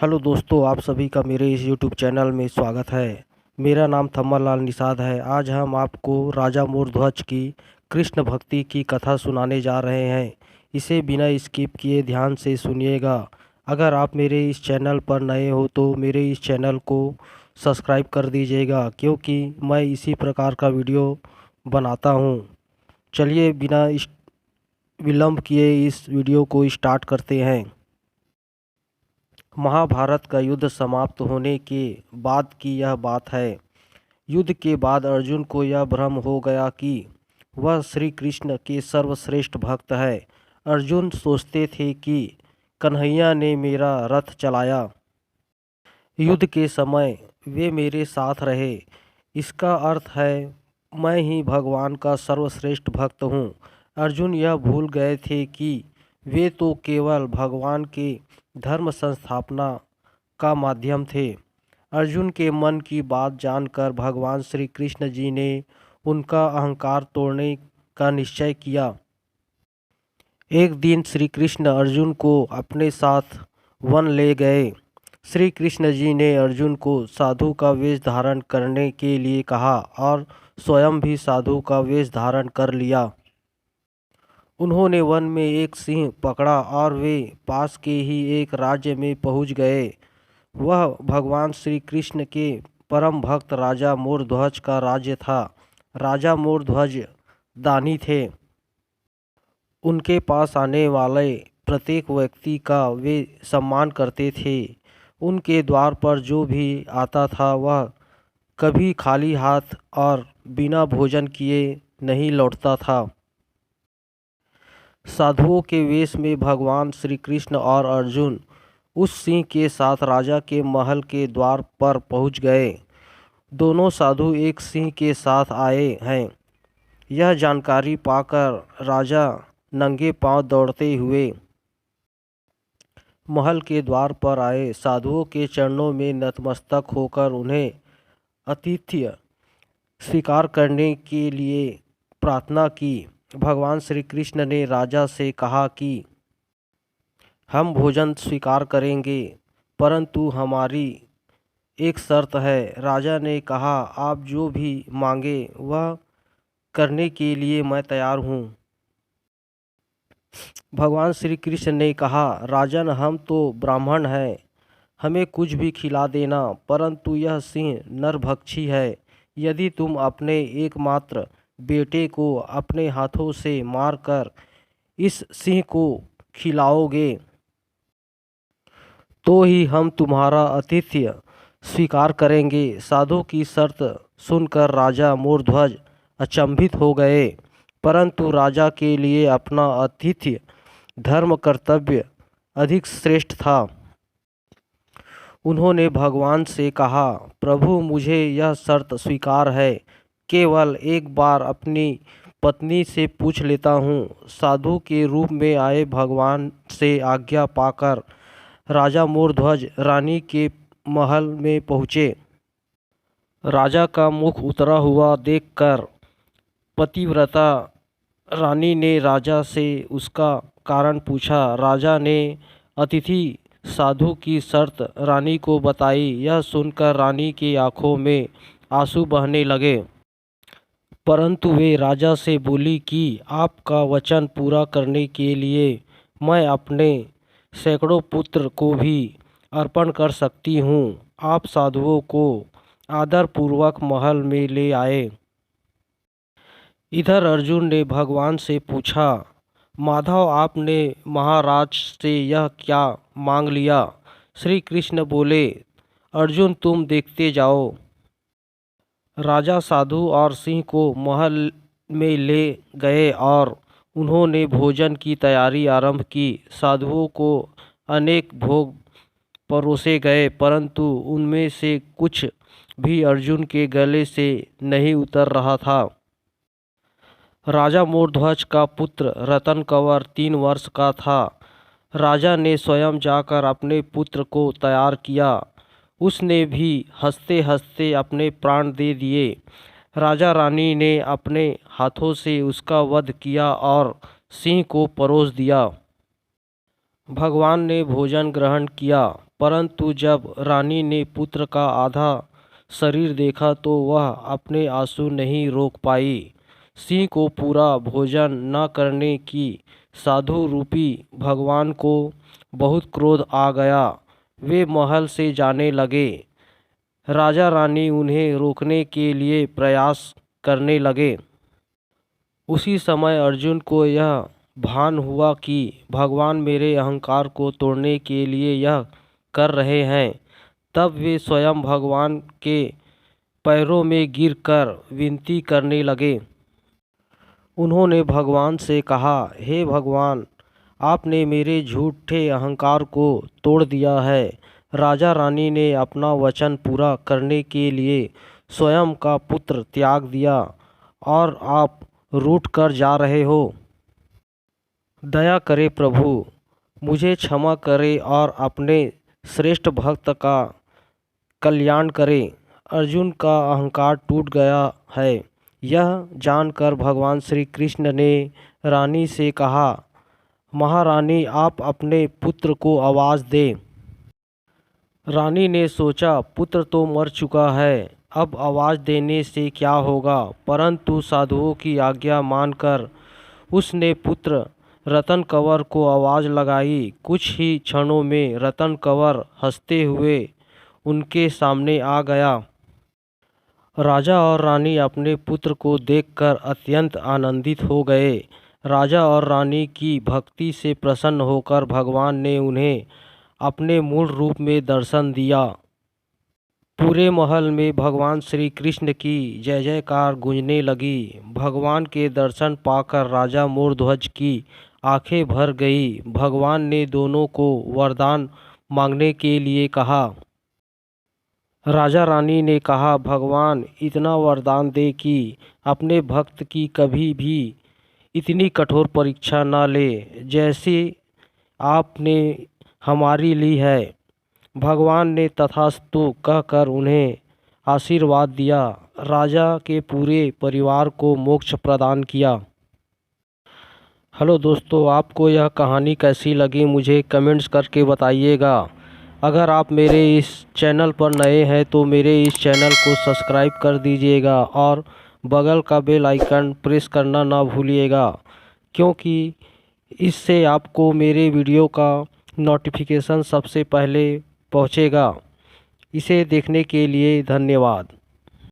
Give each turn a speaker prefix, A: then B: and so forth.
A: Hello दोस्तों, आप सभी का मेरे इस यूट्यूब चैनल में स्वागत है। मेरा नाम थम्मल लाल निषाद है। आज हम आपको राजा मोरध्वज की कृष्ण भक्ति की कथा सुनाने जा रहे हैं। इसे बिना स्किप किए ध्यान से सुनिएगा। अगर आप मेरे इस चैनल पर नए हो तो मेरे इस चैनल को सब्सक्राइब कर दीजिएगा, क्योंकि मैं इसी प्रकार का वीडियो बनाता हूँ। चलिए बिना विलंब किए इस वीडियो को स्टार्ट करते हैं। महाभारत का युद्ध समाप्त होने के बाद की यह बात है। युद्ध के बाद अर्जुन को यह भ्रम हो गया कि वह श्री कृष्ण के सर्वश्रेष्ठ भक्त है। अर्जुन सोचते थे कि कन्हैया ने मेरा रथ चलाया, युद्ध के समय वे मेरे साथ रहे। इसका अर्थ है मैं ही भगवान का सर्वश्रेष्ठ भक्त हूँ। अर्जुन यह भूल गए थे कि वे तो केवल भगवान के धर्म संस्थापना का माध्यम थे। अर्जुन के मन की बात जानकर भगवान श्री कृष्ण जी ने उनका अहंकार तोड़ने का निश्चय किया। एक दिन श्री कृष्ण अर्जुन को अपने साथ वन ले गए। श्री कृष्ण जी ने अर्जुन को साधु का वेश धारण करने के लिए कहा और स्वयं भी साधु का वेश धारण कर लिया। उन्होंने वन में एक सिंह पकड़ा और वे पास के ही एक राज्य में पहुंच गए। वह भगवान श्री कृष्ण के परम भक्त राजा मोरध्वज का राज्य था। राजा मोरध्वज दानी थे। उनके पास आने वाले प्रत्येक व्यक्ति का वे सम्मान करते थे। उनके द्वार पर जो भी आता था वह कभी खाली हाथ और बिना भोजन किए नहीं लौटता था। साधुओं के वेश में भगवान श्री कृष्ण और अर्जुन उस सिंह के साथ राजा के महल के द्वार पर पहुंच गए। दोनों साधु एक सिंह के साथ आए हैं। यह जानकारी पाकर राजा नंगे पांव दौड़ते हुए महल के द्वार पर आए। साधुओं के चरणों में नतमस्तक होकर उन्हें आतिथ्य स्वीकार करने के लिए प्रार्थना की। भगवान श्री कृष्ण ने राजा से कहा कि हम भोजन स्वीकार करेंगे, परंतु हमारी एक शर्त है। राजा ने कहा, आप जो भी मांगे वह करने के लिए मैं तैयार हूँ। भगवान श्री कृष्ण ने कहा, राजन, हम तो ब्राह्मण हैं, हमें कुछ भी खिला देना, परंतु यह सिंह नरभक्षी है। यदि तुम अपने एकमात्र बेटे को अपने हाथों से मारकर इस सिंह को खिलाओगे तो ही हम तुम्हारा आतिथ्य स्वीकार करेंगे। साधु की शर्त सुनकर राजा मोरध्वज अचंभित हो गए, परंतु राजा के लिए अपना आतिथ्य धर्म कर्तव्य अधिक श्रेष्ठ था। उन्होंने भगवान से कहा, प्रभु, मुझे यह शर्त स्वीकार है, केवल एक बार अपनी पत्नी से पूछ लेता हूँ। साधु के रूप में आए भगवान से आज्ञा पाकर राजा मोरध्वज रानी के महल में पहुँचे। राजा का मुख उतरा हुआ देखकर पतिव्रता रानी ने राजा से उसका कारण पूछा। राजा ने अतिथि साधु की शर्त रानी को बताई। यह सुनकर रानी की आंखों में आंसू बहने लगे, परंतु वे राजा से बोली कि आपका वचन पूरा करने के लिए मैं अपने सैकड़ों पुत्र को भी अर्पण कर सकती हूँ। आप साधुओं को आदरपूर्वक महल में ले आए। इधर अर्जुन ने भगवान से पूछा, माधव, आपने महाराज से यह क्या मांग लिया? श्री कृष्ण बोले, अर्जुन, तुम देखते जाओ। राजा साधु और सिंह को महल में ले गए और उन्होंने भोजन की तैयारी आरंभ की। साधुओं को अनेक भोग परोसे गए, परंतु उनमें से कुछ भी अर्जुन के गले से नहीं उतर रहा था। राजा मोरध्वज का पुत्र रतन कंवर 3 वर्ष का था। राजा ने स्वयं जाकर अपने पुत्र को तैयार किया। उसने भी हंसते हंसते अपने प्राण दे दिए। राजा रानी ने अपने हाथों से उसका वध किया और सिंह को परोस दिया। भगवान ने भोजन ग्रहण किया, परंतु जब रानी ने पुत्र का आधा शरीर देखा तो वह अपने आंसू नहीं रोक पाई। सिंह को पूरा भोजन न करने की साधु रूपी भगवान को बहुत क्रोध आ गया। वे महल से जाने लगे। राजा रानी उन्हें रोकने के लिए प्रयास करने लगे। उसी समय अर्जुन को यह भान हुआ कि भगवान मेरे अहंकार को तोड़ने के लिए यह कर रहे हैं। तब वे स्वयं भगवान के पैरों में गिरकर विनती करने लगे। उन्होंने भगवान से कहा, हे भगवान, आपने मेरे झूठे अहंकार को तोड़ दिया है। राजा रानी ने अपना वचन पूरा करने के लिए स्वयं का पुत्र त्याग दिया और आप रूठ कर जा रहे हो। दया करे प्रभु, मुझे क्षमा करे और अपने श्रेष्ठ भक्त का कल्याण करे। अर्जुन का अहंकार टूट गया है। यह जानकर भगवान श्री कृष्ण ने रानी से कहा, महारानी, आप अपने पुत्र को आवाज़ दें। रानी ने सोचा, पुत्र तो मर चुका है, अब आवाज़ देने से क्या होगा, परंतु साधुओं की आज्ञा मानकर उसने पुत्र रतन कंवर को आवाज़ लगाई। कुछ ही क्षणों में रतन कंवर हंसते हुए उनके सामने आ गया। राजा और रानी अपने पुत्र को देखकर अत्यंत आनंदित हो गए। राजा और रानी की भक्ति से प्रसन्न होकर भगवान ने उन्हें अपने मूल रूप में दर्शन दिया। पूरे महल में भगवान श्री कृष्ण की जय जयकार गूंजने लगी। भगवान के दर्शन पाकर राजा मोरध्वज की आंखें भर गई। भगवान ने दोनों को वरदान मांगने के लिए कहा। राजा रानी ने कहा, भगवान इतना वरदान दे कि अपने भक्त की कभी भी इतनी कठोर परीक्षा न ले जैसी आपने हमारी ली है। भगवान ने तथास्तु कहकर उन्हें आशीर्वाद दिया। राजा के पूरे परिवार को मोक्ष प्रदान किया। हेलो दोस्तों, आपको यह कहानी कैसी लगी मुझे कमेंट्स करके बताइएगा। अगर आप मेरे इस चैनल पर नए हैं तो मेरे इस चैनल को सब्सक्राइब कर दीजिएगा और बगल का बेल आइकन प्रेस करना ना भूलिएगा, क्योंकि इससे आपको मेरे वीडियो का नोटिफिकेशन सबसे पहले पहुंचेगा। इसे देखने के लिए धन्यवाद।